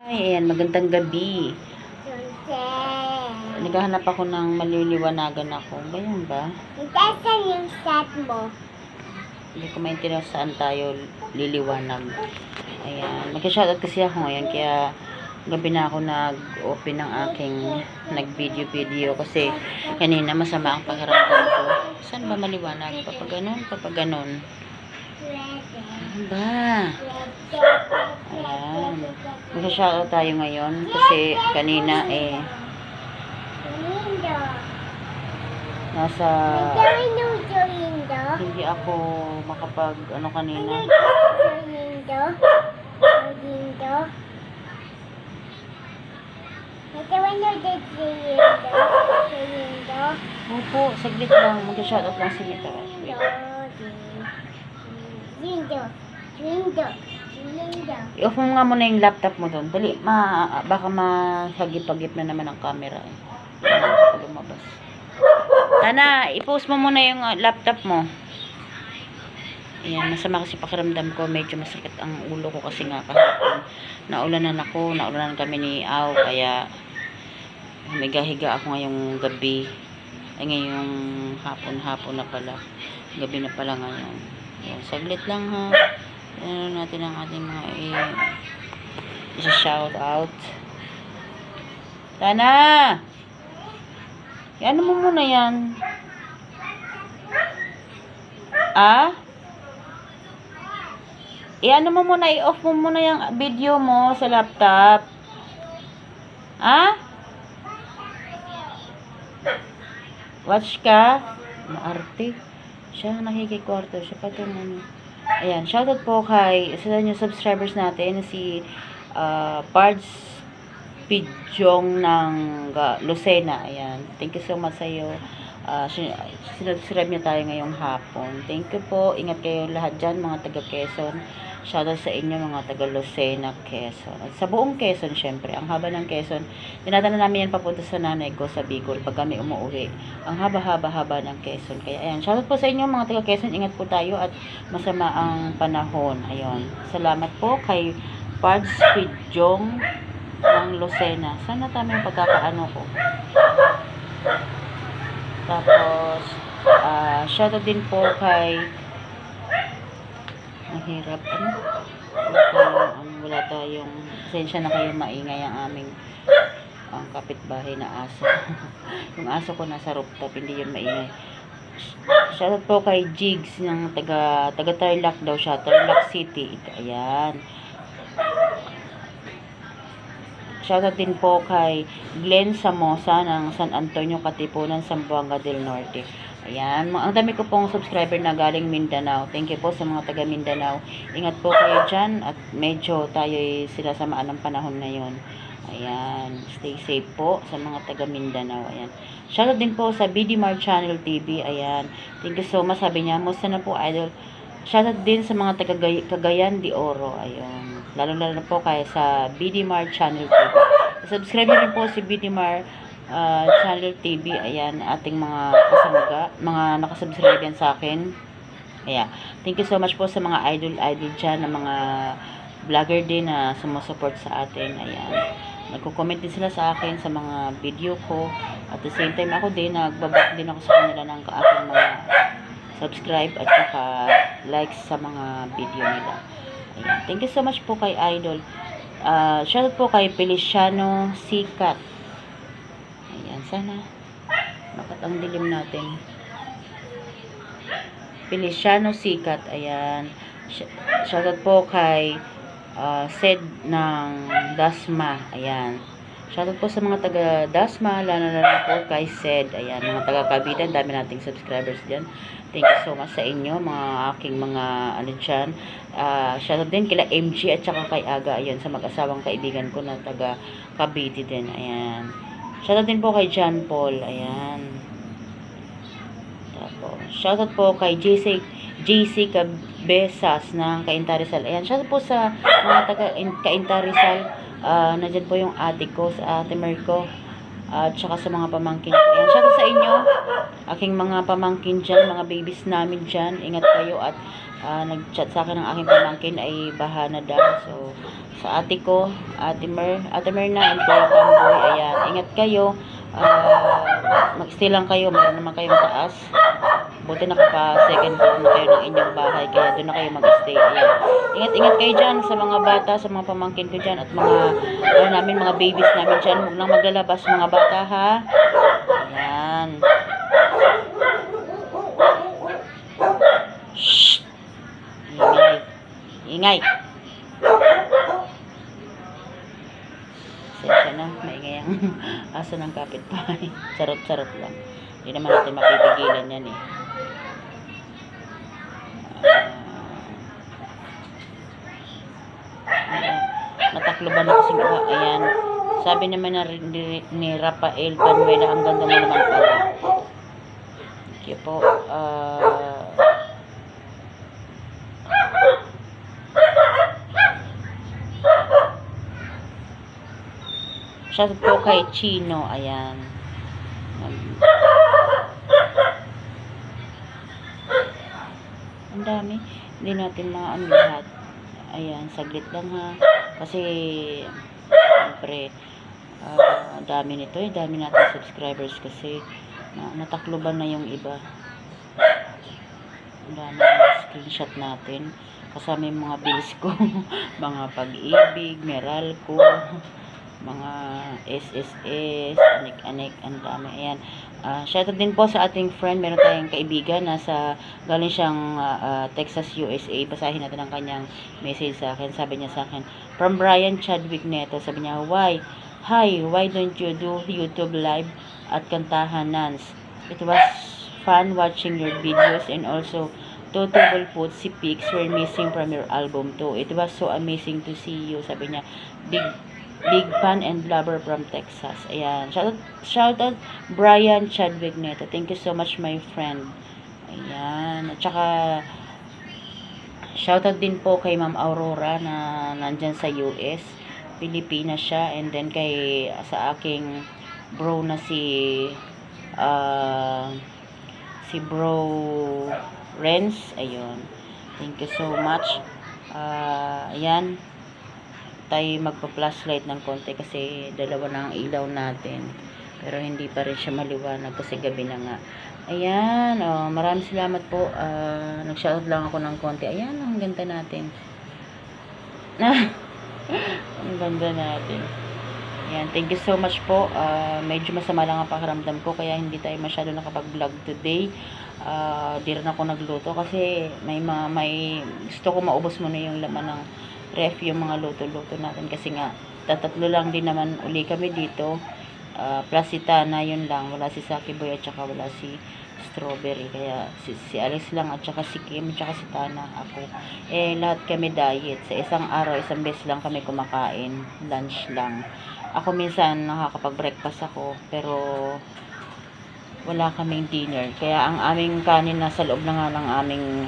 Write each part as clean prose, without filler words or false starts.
Ay, ayan, magandang gabi. Naghahanap ako ng maliliwanagan ako. Ganyan ba? Nasaan yung set mo? Hindi ko maintindihan saan tayo liliwanag. Ayan, mag-shoutout kasi ako ngayon. Kaya gabi na ako nag-open ng aking nag-video kasi kanina masama ang pakiramdam ko. Saan ba maliwanag? Kapag ganon. Ano ba? Ayan. Mag-shoutout tayo ngayon kasi kanina nasa hindi ako makapag kanina. Opo, saglit lang. Mag-shoutout lang si Mita. I-off mo nga muna yung laptop mo doon. Dali, baka mahagip-agip na naman ang camera. Baka lumabas. Tana, i-post mo muna yung laptop mo. Ayan, masama kasi pakiramdam ko. Medyo masakit ang ulo ko kasi nga kahapon. Naulanan kami ni Aw. Kaya, higa ako ngayong gabi. Ay, ngayong hapon na pala. Gabi na pala ngayon. Ayan, saglit lang ha. Ano natin ang ating mga i-shout out. Tana! Ano mo muna yan? Ano mo muna, i-off mo muna yung video mo sa laptop. Watch ka? Maarte. Siya nakikikwarto. Siya pa itong Ayan, shoutout po kay isa yung subscribers natin, si Pards Pidjong ng Lucena. Ayan, thank you so much sa iyo. Sinubscribe niyo tayo ngayong hapon. Thank you po. Ingat kayo lahat dyan, mga taga Quezon. Shoutout sa inyo, mga taga Lucena, Quezon. At sa buong Quezon, syempre, ang haba ng Quezon, dinadala namin yan papunta sa nanay ko sa Bicol pag kami umuwi. Ang haba ng Quezon. Kaya, ayan, shoutout po sa inyo, mga taga Quezon. Ingat po tayo at masama ang panahon. Ayun. Salamat po kay Pards Pidjong ng Lucena. Sana tama yung pagkakaano ko. Tapos, shoutout din po kay mahirap, wala tayong sensya na kayo maingay ang aming kapitbahay na aso. Yung aso ko nasa rooftop, hindi yun maingay. Shoutout po kay Jigs ng taga Tarlac daw siya, Tarlac City. Ayan. Shoutout din po kay Glenn Samosa ng San Antonio, Katipunan, Zamboanga del Norte. Ayan. Ang dami ko pong subscriber na galing Mindanao. Thank you po sa mga taga Mindanao. Ingat po kayo dyan at medyo tayo sinasamaan ng panahon na yon. Ayan. Stay safe po sa mga taga Mindanao. Ayan. Shoutout din po sa BDMar Channel TV. Ayan. Thank you so much. Sabi niya, musta na po, idol. Shoutout din sa mga taga Cagayan de Oro. Ayan. Lalo na po kaya sa BDMar Channel TV. Subscribe rin po si BDMar Channel TV. Ayan, ating mga kasamaga, mga nakasubscribe yan sa akin. Ayan. Thank you so much po sa mga idol dyan, na mga vlogger din na sumusupport sa atin. Ayan. Nagko-comment din sila sa akin sa mga video ko. At the same time ako din, nagbabak din ako sa kanila ng aking mga subscribe at saka likes sa mga video nila. Ayan. Thank you so much po kay idol. Shoutout po kay Feliciano Sikat. Ayan, sana. Bakit ang dilim natin? Feliciano Sikat. Ayan. Shoutout po kay Sed ng Dasma. Ayan. Shoutout po sa mga taga Dasma. Lalo po kay Sed. Ayan, mga taga Kabitan. Dami nating subscribers dyan. Thank you so much sa inyo, mga aking mga dyan. Shoutout din kila MG at saka kay Aga. Ayan, sa mag-asawang kaibigan ko na taga Cavite din. Ayan. Shoutout din po kay John Paul. Ayan. Tapos, shoutout po kay JC Cabezas ng Cainta Rizal. Ayan, shoutout po sa mga taga Cainta Rizal. Nandyan po yung ate ko, sa ate Merco. At saka sa mga pamangkin ko. Ayan, shoutout sa inyo. Aking mga pamangkin dyan, mga babies namin dyan. Ingat kayo at nag-chat sa akin ng aking pamangkin ay baha na daw. So, sa ate ko, Ate Merna and Kuya Pamboy, ayan, ingat kayo. Mag-stay lang kayo, meron naman kayong taas. Buti nakapa second floor na kayo ng inyong bahay, kaya doon na kayo mag-stay. Ayan. Ingat-ingat kayo dyan sa mga bata, sa mga pamangkin ko dyan, at mga babies namin dyan. Huwag nang maglalabas mga bata, ha? Ayan. Shh! Ingay. Ingay. Sensya na, maingay ang aso ng kapitbahay. Charot-charot lang. Hindi naman natin mapipigilan yan eh. Natakloban na kasing iba. Ayan. Sabi naman na ni Rafael Panuela, ang ganda mo naman pala. Thank you po. Shoutout po kay Chino. Ayan. Ang dami. Hindi natin maano lahat. Ayan, saglit lang ha. Kasi, siyempre, ang dami nito. Dami natin subscribers kasi natakloban na yung iba. Ang dami screenshot natin. Kasama yung mga bills ko. Mga Pag-ibig, Meralco, mga SSS, anik-anik, ang dami. Ayan. Shoutout din po sa ating friend. Meron tayong kaibigan na galing siyang Texas, USA. Basahin natin ang kanyang message sa akin. Sabi niya sa akin, from Brian Chadwick Neto. Sabi niya, Hi, why don't you do YouTube live at Kantahan Nance? It was fun watching your videos, and also Totable Putsi pics were missing from your album too. It was so amazing to see you. Sabi niya, big fan and lover from Texas. Ayan. Shoutout Brian Chadwick Neto. Thank you so much, my friend. Ayan. At saka, shoutout din po kay Ma'am Aurora na nandyan sa US. Pilipinas siya. And then sa aking bro na si Bro Renz. Ayun. Thank you so much. Ayan. Tayo magpa-flashlight ng konti kasi dalawa na ang ilaw natin, pero hindi pa rin siya maliwanag kasi gabi na nga. Ayan, maraming salamat po. Nag-shoutout lang ako ng konti. Ayan, ang ganda natin. Ang ganda natin. Ayan, thank you so much po. Medyo masama lang ang pakiramdam ko, kaya hindi tayo masyado nakapag-vlog today. Di rin ako nagluto kasi may gusto ko maubos muna yung laman ng ref, yung mga luto-luto natin, kasi nga tatatlo lang din naman uli kami dito, plus si Tana, yun lang, wala si Saki Boy at saka wala si Strawberry, kaya si Alex lang at saka si Kim at saka si Tana, ako, lahat kami diet, sa isang araw, isang beses lang kami kumakain, lunch lang. Ako minsan nakakapag-breakfast ako, pero wala kaming dinner, kaya ang aming kanin nasa loob na nga ng aming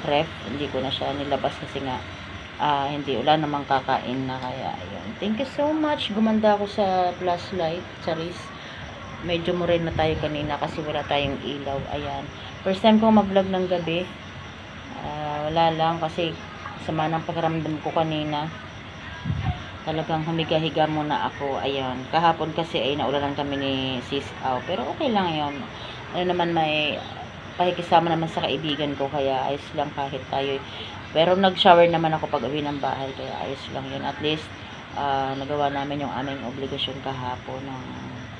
ref, hindi ko na siya nilabas kasi nga wala namang kakain na, kaya ayun. Thank you so much. Gumanda ako sa flashlight, charis. Medyo murin na tayo kanina kasi wala tayong ilaw. Ayan. First time ko mag-vlog ng gabi. Wala lang kasi sama ng pakiramdam ko kanina. Talagang humiga-higa muna ako. Ayan. Kahapon kasi ay naulanan kami ni Sis Au. Pero okay lang yun. Ano naman, may pakikisama naman sa kaibigan ko, kaya ayos lang kahit tayo. Pero nag-shower naman ako pag uwi ng bahay, kaya ayos lang yun. At least, nagawa namin yung aming obligasyon kahapon.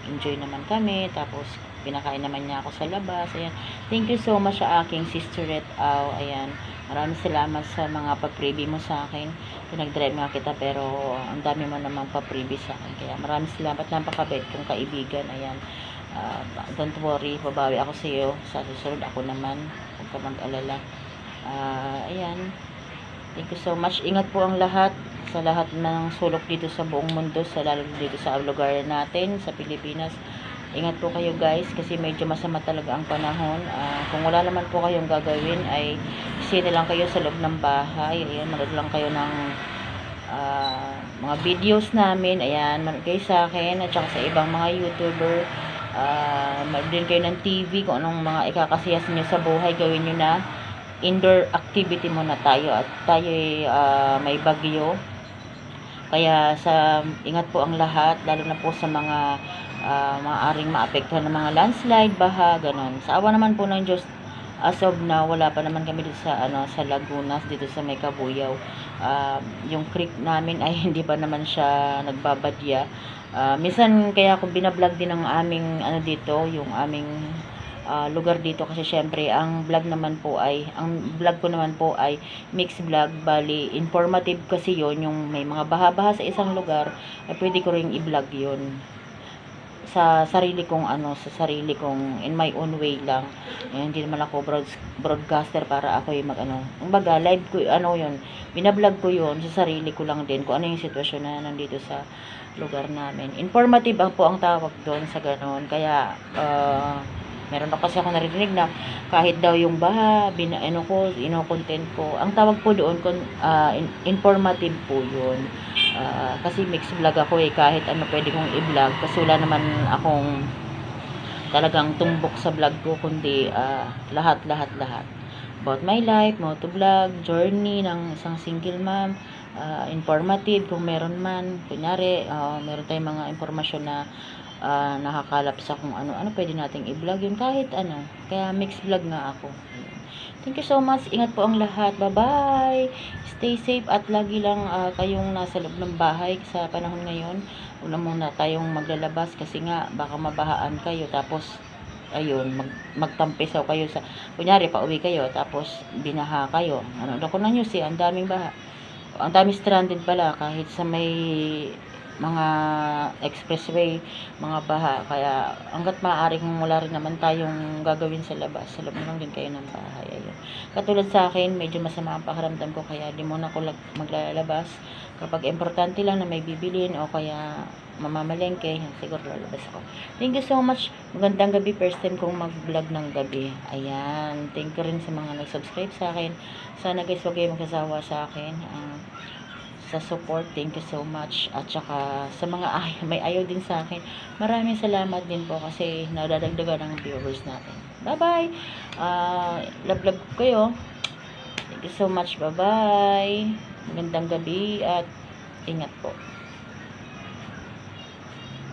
Enjoy naman kami. Tapos, pinakain naman niya ako sa labas. Ayan. Thank you so much sa aking sisterette Au. Ayan. Maraming salamat sa mga pa-freebie mo sa akin. Pinag-drive nga kita, pero ang dami mo namang pa-freebie sa akin. Kaya maraming salamat. Napakabait kong kaibigan. Ayan. Don't worry. Babawi ako sa iyo. Sa susunod ako naman. Huwag ka mag-alala. Ayan. Thank you so much. Ingat po ang lahat, sa lahat ng sulok dito sa buong mundo, sa lalo dito sa lugar natin, sa Pilipinas. Ingat po kayo guys, kasi medyo masama talaga ang panahon. Kung wala naman po kayong gagawin, ay sino lang kayo sa loob ng bahay. Ayan, manood lang kayo ng mga videos namin. Ayan, manood kayo sa akin at saka sa ibang mga YouTuber. Manood din kayo ng TV, kung anong mga ikakasiyas nyo sa buhay, gawin nyo na. indoor activity muna tayo at tayo may bagyo. Kaya ingat po ang lahat, lalo na po sa mga maaaring maapektuhan ng mga landslide, baha, ganon. Sa awa naman po ng Diyos, as of now, wala pa naman kami dito sa Laguna, dito sa may Kabuyaw. Yung creek namin ay hindi pa naman siya nagbabadya. Minsan kaya ako binablog din ng aming dito, yung aming lugar dito kasi syempre ang vlog ko naman po ay mixed vlog, bali informative kasi yon, yung may mga baha-baha sa isang lugar ay pwede ko ring i-vlog yon sa sarili kong in my own way lang. Hindi naman ako broadcaster para ako yung kumbaga live ko yun, binablog ko yun sa sarili ko lang din kung ano yung sitwasyon na nandito sa lugar namin. Informative po ang tawag doon sa ganon. Kaya meron ako kasi ako narinig na kahit daw yung baha, ino-content ko. Ang tawag po doon, informative po yun. Kasi mixed vlog ako kahit ano pwede kong i-vlog. Kasi wala naman akong talagang tumbok sa vlog ko, kundi lahat. About my life, motovlog, journey ng isang single mom, informative kung meron man. Kunyari, meron tayong mga informasyon na nakakalap sa kung ano pwede nating i-vlog yun kahit ano. Kaya mixed vlog nga ako. Thank you so much. Ingat po ang lahat. Bye-bye. Stay safe at lagi lang kayong nasa loob ng bahay sa panahon ngayon. Una muna tayong maglalabas kasi nga baka mabahaan kayo tapos ayun, magtampisaw kayo kunyari pauwi kayo tapos binaha kayo. Ako na nyo ang daming baha. Ang daming stranded pala kahit sa may mga expressway, mga baha. Kaya hanggat maaaring wala rin naman tayong gagawin sa labas, sa loob lang din kayo ng bahay. Ayun. Katulad sa akin, medyo masama ang pakiramdam ko kaya di muna ako maglalabas. Kapag importante lang na may bibilin o kaya mamamalengke, siguro lalabas ako. Thank you so much. Magandang gabi. First time kong mag-vlog ng gabi. Ayan. Thank you rin sa mga nag-subscribe sa akin. Sana guys, huwag kayo magsasawa sa akin. Sa support, thank you so much. At saka sa mga may ayaw din sa akin, maraming salamat din po kasi nadadagdagan ng viewers natin. Bye-bye! Love kayo. Thank you so much. Bye-bye! Magandang gabi at ingat po.